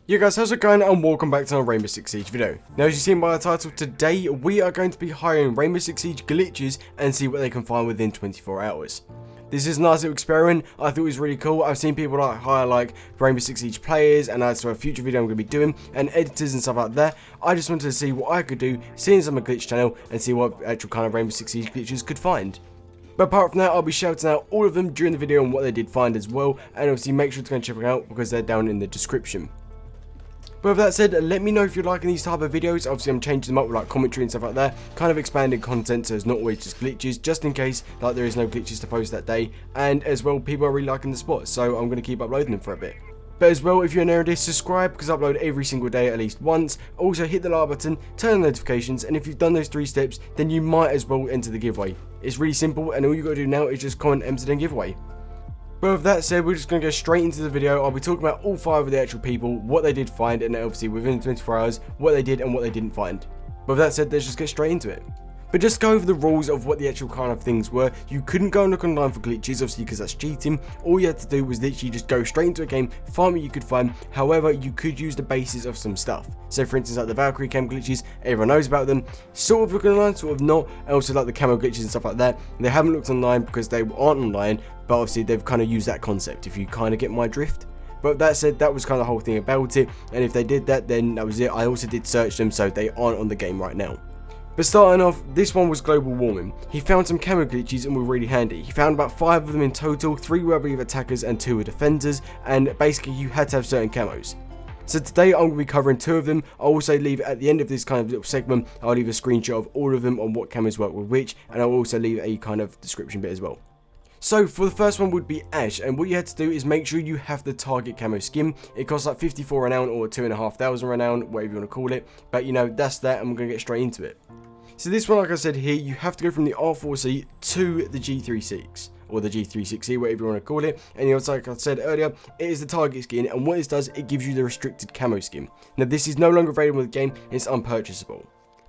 Yo guys, how's it going, and welcome back to another Rainbow Six Siege video. Now, as you've seen by the title, today we are going to be hiring Rainbow Six Siege glitches and see what they can find within 24 hours. This is a nice little experiment. I thought it was really cool. I've seen people hire Rainbow Six Siege players, and that's a future video I'm going to be doing, and editors and stuff like that. I just wanted to see what I could do, seeing as I'm a glitch channel, and see what actual kind of Rainbow Six Siege glitches could find. But apart from that, I'll be shouting out all of them during the video and what they did find as well, and obviously make sure to go and check them out because they're down in the description. But with that said, let me know if you're liking these type of videos. Obviously, I'm changing them up with commentary and stuff like that, kind of expanding content so it's not always just glitches, just in case there is no glitches to post that day. And as well, people are really liking the spot, so I'm going to keep uploading them for a bit. But as well, if you're new to this, subscribe because I upload every single day at least once. Also, hit the like button, turn on notifications, and if you've done those 3 steps, then you might as well enter the giveaway. It's really simple, and all you got to do now is just comment MZNGIVEAWAY. But with that said, we're just going to go straight into the video. I'll be talking about all 5 of the actual people, what they did find, and obviously within 24 hours, what they did and what they didn't find. But with that said, let's just get straight into it. But just go over the rules of what the actual kind of things were. You couldn't go and look online for glitches, obviously, because that's cheating. All you had to do was literally just go straight into a game, find what you could find. However, you could use the basis of some stuff. So for instance, the Valkyrie cam glitches, everyone knows about them. Sort of looking online, sort of not. And also the camo glitches and stuff like that. They haven't looked online because they aren't online, but obviously they've kind of used that concept, if you kind of get my drift. But that said, that was kind of the whole thing about it. And if they did that, then that was it. I also did search them, so they aren't on the game right now. But starting off, this one was global warming. He found some camo glitches and were really handy. He found about 5 of them in total, 3 were I believe attackers and 2 were defenders, and basically you had to have certain camos. So today I'm going to be covering 2 of them. I'll also leave at the end of this kind of little segment, I'll leave a screenshot of all of them on what camos work with which, and I'll also leave a kind of description bit as well. So for the first one would be Ash, and what you had to do is make sure you have the target camo skin. It costs like 54 renown or 2,500 renown, whatever you want to call it, but you know, that's that, and we're going to get straight into it. So this one, like I said here, you have to go from the R4C to the G36, or the G36C, whatever you want to call it. And you know, like I said earlier, it is the target skin, and what it does, it gives you the restricted camo skin. Now this is no longer available in the game, it's unpurchasable.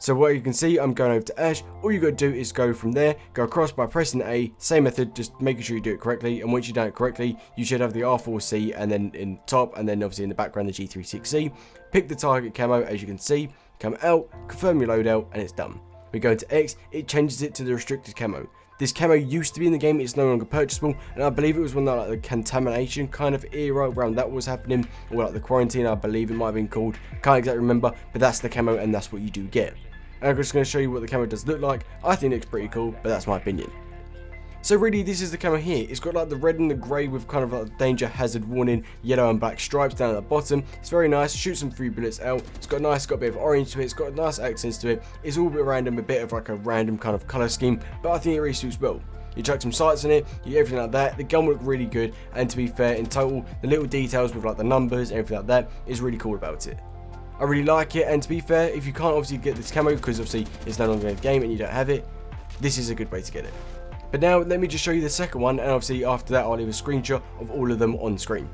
So what you can see, I'm going over to Ash. All you got to do is go from there, go across by pressing A, same method, just making sure you do it correctly. And once you've done it correctly, you should have the R4C, and then in top, and then obviously in the background, the G36C. Pick the target camo, as you can see, come out, confirm your loadout, and it's done. We go into X, it changes it to the restricted camo. This camo used to be in the game, it's no longer purchasable, and I believe it was when the contamination kind of era around that was happening, or the quarantine, I believe it might have been called. Can't exactly remember, but that's the camo, and that's what you do get. And I'm just going to show you what the camo does look like. I think it looks pretty cool, but that's my opinion. So really, this is the camo here. It's got the red and the grey with kind of danger, hazard, warning, yellow and black stripes down at the bottom. It's very nice. Shoots some 3 bullets out. It's got a bit of orange to it. It's got nice accents to it. It's all a bit random, a bit of a random kind of colour scheme, but I think it really suits well. You chuck some sights in it, you get everything like that. The gun will look really good, and to be fair, in total, the little details with the numbers, everything like that, is really cool about it. I really like it, and to be fair, if you can't obviously get this camo because obviously it's no longer in the game and you don't have it, this is a good way to get it. But now let me just show you the second one, and obviously after that I'll leave a screenshot of all of them on screen.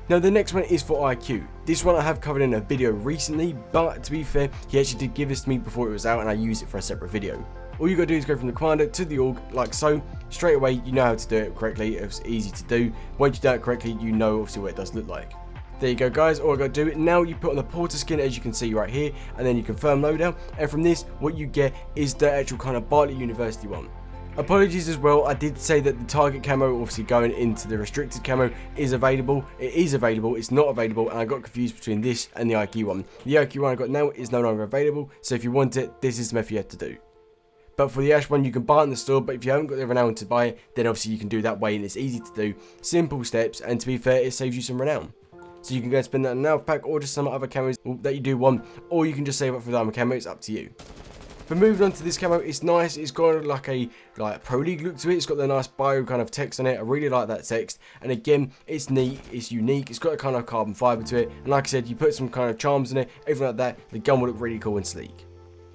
Now the next one is for IQ. This one I have covered in a video recently, but to be fair, he actually did give this to me before it was out and I used it for a separate video. All you got to do is go from the commander to the org, like so. Straight away, you know how to do it correctly. It's easy to do. Once you do it correctly, you know obviously what it does look like. There you go guys, all I got to do, now you put on the porter skin as you can see right here, and then you confirm loadout, and from this what you get is the actual kind of Bartlett University one. Apologies as well, I did say that the target camo obviously going into the restricted camo is available. It is available, it's not available, and I got confused between this and the IQ one. The IQ one I got now is no longer available, so if you want it, this is the method you have to do. But for the Ash one, you can buy it in the store, but if you haven't got the renown to buy it, then obviously you can do that way, and it's easy to do. Simple steps, and to be fair, it saves you some renown. So you can go and spend that in an alpha pack, or just some other camos that you do want, or you can just save up for diamond camo, it's up to you. But moving on to this camo, it's nice, it's got a pro league look to it, it's got the nice bio kind of text on it, I really like that text, and again, it's neat, it's unique, it's got a kind of carbon fibre to it, and like I said, you put some kind of charms in it, everything like that, the gun will look really cool and sleek.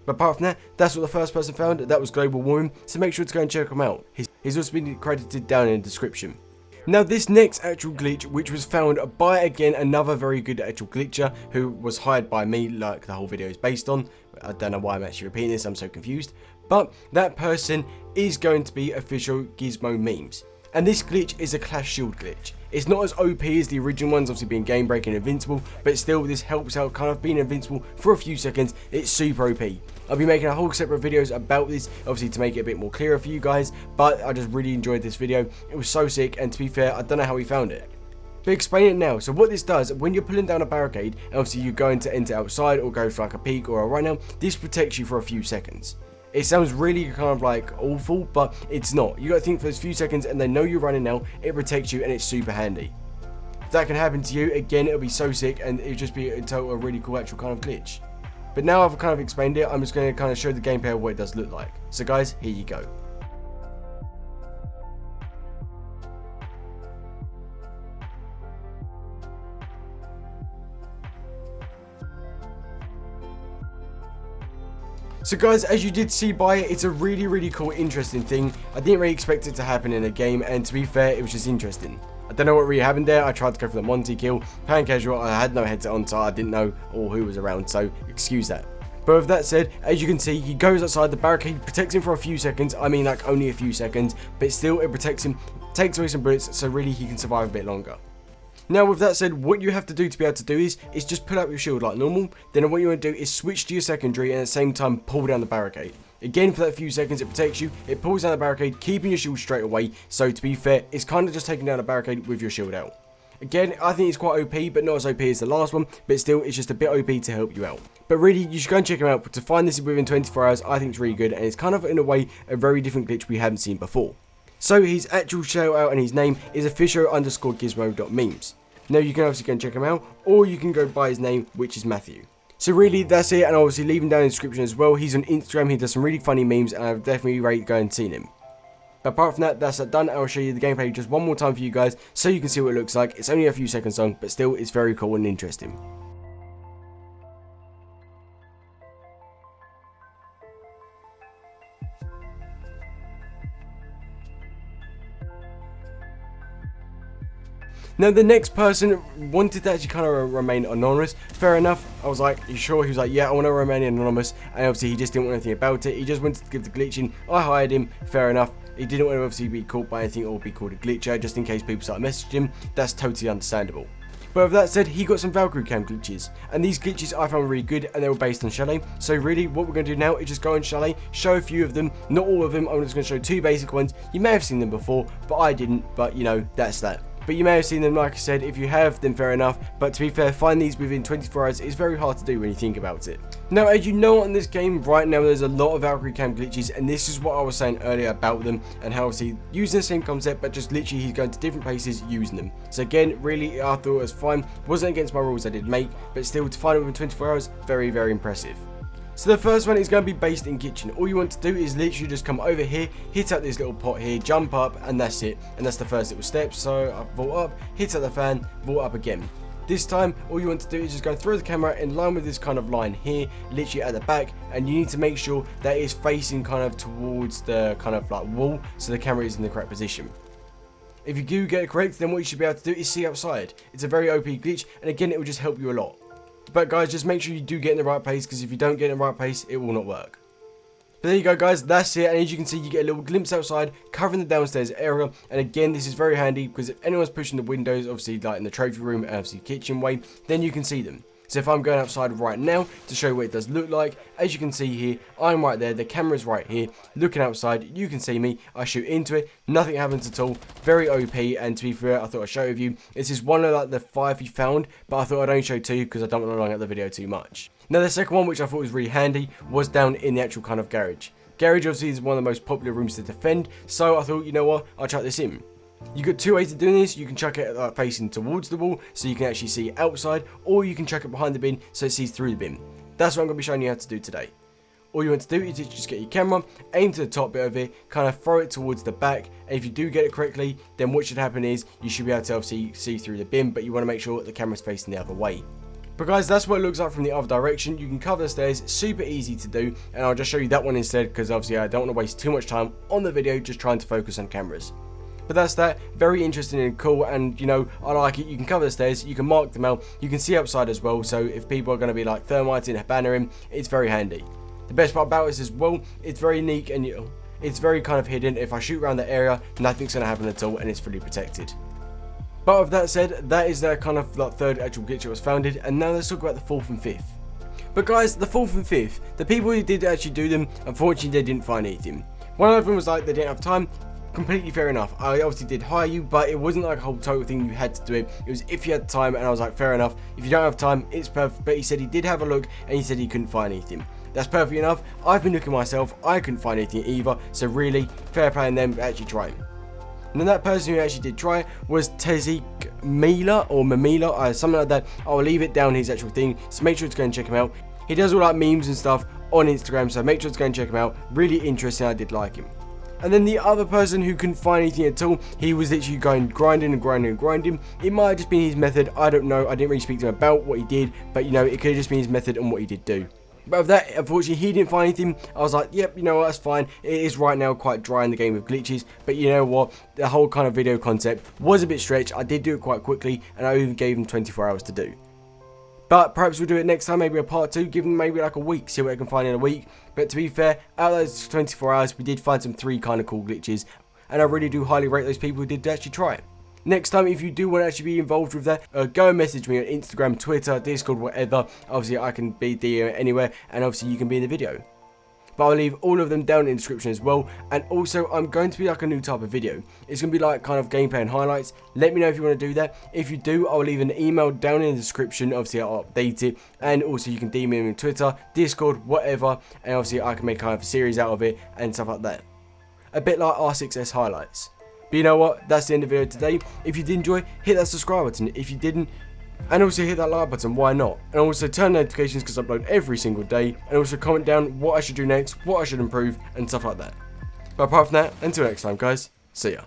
But apart from that, that's what the first person found, that was Global Warming, so make sure to go and check him out. He's also been credited down in the description. Now this next actual glitch, which was found by again another very good actual glitcher who was hired by me, like the whole video is based on. I don't know why I'm actually repeating this, I'm so confused. But that person is going to be official Gizmo Memes. And this glitch is a Clash Shield glitch. It's not as OP as the original ones, obviously being game breaking and invincible, but still this helps out kind of being invincible for a few seconds. It's super OP. I'll be making a whole separate videos about this, obviously to make it a bit more clearer for you guys, but I just really enjoyed this video. It was so sick, and to be fair, I don't know how he found it. But explain it now. So what this does, when you're pulling down a barricade, and obviously you're going to enter outside or go for like a peek or a run out, this protects you for a few seconds. It sounds really kind of like awful, but it's not. You got to think for those few seconds and they know you're running now, it protects you and it's super handy. If that can happen to you, again, it'll be so sick and it'll just be a really cool actual kind of glitch. But now I've kind of explained it, I'm just going to kind of show the gameplay of what it does look like. So guys, here you go. So guys, as you did see by it, it's a really cool, interesting thing. I didn't really expect it to happen in a game, and to be fair, it was just interesting. I don't know what really happened there. I tried to go for the Monty kill, playing casual, I had no headset on, so I didn't know or who was around, so excuse that. But with that said, as you can see, he goes outside, the barricade protects him for a few seconds, I mean like only a few seconds, but still it protects him, takes away some bullets, so really he can survive a bit longer. Now with that said, what you have to do to be able to do is just put up your shield like normal, then what you want to do is switch to your secondary and at the same time pull down the barricade. Again, for that few seconds it protects you, it pulls down the barricade, keeping your shield straight away, so to be fair, it's kind of just taking down a barricade with your shield out. Again, I think it's quite OP, but not as OP as the last one, but still it's just a bit OP to help you out. But really, you should go and check him out, but to find this within 24 hours, I think it's really good, and it's kind of in a way a very different glitch we haven't seen before. So his actual shout out and his name is official_gizmo.memes. Now you can obviously go and check him out, or you can go by his name, which is Matthew. So really, that's it, and obviously leave him down in the description as well. He's on Instagram, he does some really funny memes, and I've definitely rate going and seen him. But apart from that, that's done. I'll show you the gameplay just one more time for you guys, so you can see what it looks like. It's only a few seconds long, but still, it's very cool and interesting. Now the next person wanted to actually kind of remain anonymous. Fair enough. I was like, you sure? He was like, yeah, I want to remain anonymous. And obviously he just didn't want anything about it. He just wanted to give the glitch in. I hired him. Fair enough. He didn't want to obviously be caught by anything or be called a glitcher just in case people start messaging him. That's totally understandable. But with that said, he got some Valkyrie cam glitches. And these glitches I found really good and they were based on Chalet. So really what we're going to do now is just go on Chalet, show a few of them. Not all of them. I'm just going to show two basic ones. You may have seen them before, but I didn't. But you know, that's that. But you may have seen them, like I said. If you have, then fair enough. But to be fair, find these within 24 hours is very hard to do when you think about it. Now, as you know, on this game right now, there's a lot of Valkyrie cam glitches, and this is what I was saying earlier about them, and how obviously using the same concept, but just literally he's going to different places using them. So again, really, I thought it was fine. Wasn't against my rules I did make, but still to find it within 24 hours, very impressive. So the first one is going to be based in kitchen. All you want to do is literally just come over here, hit up this little pot here, jump up, and that's it. And that's the first little step. So I vault up, hit up the fan, vault up again. This time, all you want to do is just go through the camera in line with this kind of line here, literally at the back, and you need to make sure that it's facing kind of towards the kind of like wall, so the camera is in the correct position. If you do get it correct, then what you should be able to do is see outside. It's a very OP glitch, and again, it will just help you a lot. But guys, just make sure you do get in the right place, because if you don't get in the right place, it will not work. But there you go guys, that's it, and as you can see, you get a little glimpse outside, covering the downstairs area, and again, this is very handy, because if anyone's pushing the windows, obviously like in the trophy room, and obviously kitchen way, then you can see them. So if I'm going outside right now to show you what it does look like, as you can see here, I'm right there, the camera's right here, looking outside, you can see me, I shoot into it, nothing happens at all, very OP, and to be fair, I thought I'd share with you. This is one of like the 5 we found, but I thought I'd only show 2 because I don't want to long out the video too much. Now the second one, which I thought was really handy, was down in the actual kind of garage. Garage obviously is one of the most popular rooms to defend, so I thought, you know what, I'll chuck this in. You got two ways of doing this. You can chuck it facing towards the wall so you can actually see outside, or you can chuck it behind the bin so it sees through the bin. That's what I'm going to be showing you how to do today. All you want to do is just get your camera, aim to the top bit of it, kind of throw it towards the back, and if you do get it correctly, then what should happen is you should be able to obviously see through the bin, but you want to make sure the camera's facing the other way. But guys, that's what it looks like from the other direction. You can cover the stairs, super easy to do, and I'll just show you that one instead because obviously I don't want to waste too much time on the video just trying to focus on cameras. But that's that, very interesting and cool, and you know, I like it. You can cover the stairs, you can mark them out, you can see outside as well, so if people are going to be like thermiting a banner in, it's very handy. The best part about it is as well, it's very unique and it's very kind of hidden. If I shoot around the area, nothing's going to happen at all and it's fully protected. But with that said, that is their kind of like third actual glitch that was founded, and now let's talk about the fourth and fifth. But guys, the fourth and fifth, the people who did actually do them, unfortunately they didn't find anything. One of them was like they didn't have time. Completely fair enough. I obviously did hire you, but it wasn't like a whole total thing you had to do it. It was if you had time, and I was like, fair enough. If you don't have time, it's perfect. But he said he did have a look, and he said he couldn't find anything. That's perfect enough. I've been looking myself. I couldn't find anything either. So really, fair play on them for actually trying. And then that person who actually did try was tezekmemeler or Memela, something like that. I'll leave it down his actual thing, so make sure to go and check him out. He does all like memes and stuff on Instagram, so make sure to go and check him out. Really interesting. I did like him. And then the other person who couldn't find anything at all, he was literally going grinding and grinding and grinding. It might have just been his method, I don't know. I didn't really speak to him about what he did, but you know, it could have just been his method and what he did do. But with that, unfortunately, he didn't find anything. I was like, yep, you know what, that's fine. It is right now quite dry in the game of glitches. But you know what, the whole kind of video concept was a bit stretched. I did do it quite quickly, and I even gave him 24 hours to do. But perhaps we'll do it next time, maybe a part 2, give them maybe like a week, see what I can find in a week. But to be fair, out of those 24 hours, we did find some 3 kind of cool glitches. And I really do highly rate those people who did actually try it. Next time, if you do want to actually be involved with that, go and message me on Instagram, Twitter, Discord, whatever. Obviously, I can be there anywhere, and obviously you can be in the video. But I'll leave all of them down in the description as well. And also, I'm going to be like a new type of video. It's going to be like kind of gameplay and highlights. Let me know if you want to do that. If you do, I'll leave an email down in the description. Obviously, I'll update it. And also, you can DM me on Twitter, Discord, whatever. And obviously, I can make kind of a series out of it and stuff like that. A bit like R6S highlights. But you know what? That's the end of the video today. If you did enjoy, hit that subscribe button. If you didn't, and also hit that like button, why not? And also turn notifications because I upload every single day. And also comment down what I should do next, what I should improve, and stuff like that. But apart from that, until next time guys, see ya.